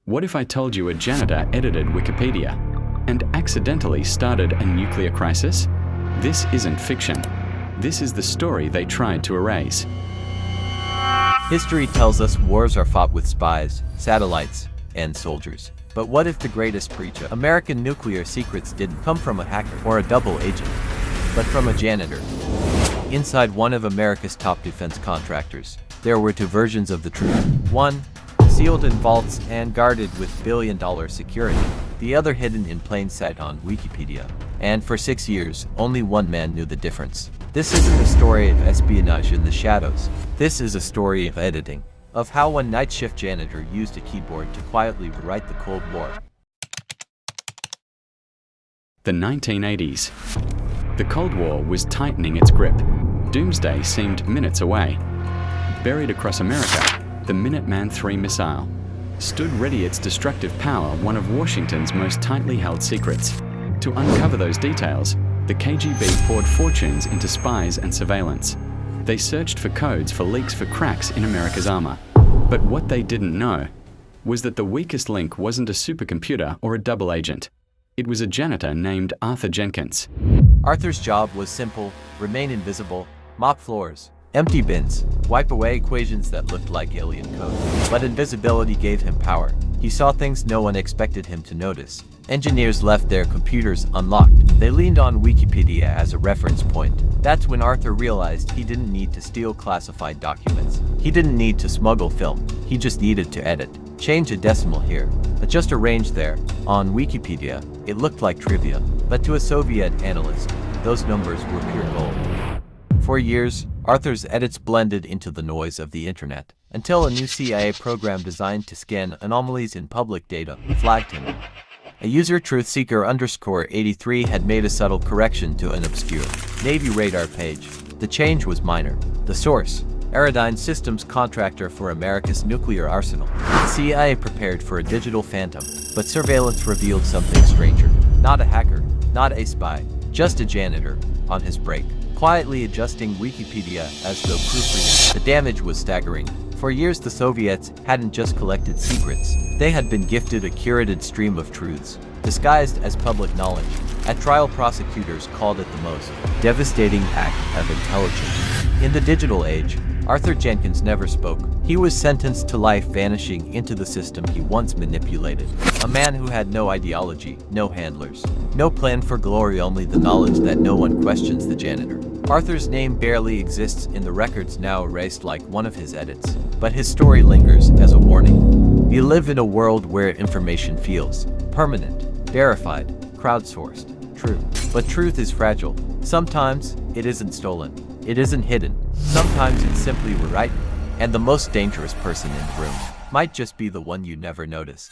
What if I told you a janitor edited Wikipedia and accidentally started a nuclear crisis? This isn't fiction. This is the story they tried to erase. History tells us wars are fought with spies, satellites, and soldiers. But what if the greatest breach of American nuclear secrets didn't come from a hacker or a double agent, but from a janitor? Inside one of America's top defense contractors, there were two versions of the truth. One, sealed in vaults and guarded with billion-dollar security. The other hidden in plain sight on Wikipedia. And for 6 years, only one man knew the difference. This isn't a story of espionage in the shadows. This is a story of editing. Of how one night shift janitor used a keyboard to quietly rewrite the Cold War. The 1980s. The Cold War was tightening its grip. Doomsday seemed minutes away. Buried across America, the Minuteman III missile stood ready, its destructive power one of Washington's most tightly held secrets. To uncover those details, the KGB poured fortunes into spies and surveillance. They searched for codes for leaks for cracks in America's armor. But what they didn't know was that the weakest link wasn't a supercomputer or a double agent. It was a janitor named Arthur Jenkins. Arthur's job was simple: remain invisible, mop floors, empty bins, wipe away equations that looked like alien code. But invisibility gave him power. He saw things no one expected him to notice. Engineers left their computers unlocked. They leaned on Wikipedia as a reference point. That's when Arthur realized he didn't need to steal classified documents. He didn't need to smuggle film. He just needed to edit. Change a decimal here, adjust a range there. On Wikipedia, it looked like trivia. But to a Soviet analyst, those numbers were pure gold. For years, Arthur's edits blended into the noise of the internet, until a new CIA program designed to scan anomalies in public data flagged him. A user truthseeker_83 had made a subtle correction to an obscure Navy radar page. The change was minor. The source, Aerodyne Systems contractor for America's nuclear arsenal. The CIA prepared for a digital phantom, but surveillance revealed something stranger. Not a hacker, not a spy, just a janitor, on his break, quietly adjusting Wikipedia as though proofreading. The damage was staggering. For years, the Soviets hadn't just collected secrets. They had been gifted a curated stream of truths, disguised as public knowledge. At trial, prosecutors called it the most devastating act of intelligence. In the digital age, Arthur Jenkins never spoke. He was sentenced to life, vanishing into the system he once manipulated. A man who had no ideology, no handlers, no plan for glory, only the knowledge that no one questions the janitor. Arthur's name barely exists in the records, now erased like one of his edits. But his story lingers as a warning. We live in a world where information feels permanent, verified, crowdsourced, true. But truth is fragile. Sometimes it isn't stolen. It isn't hidden. Sometimes it's simply rewritten. And the most dangerous person in the room might just be the one you never noticed.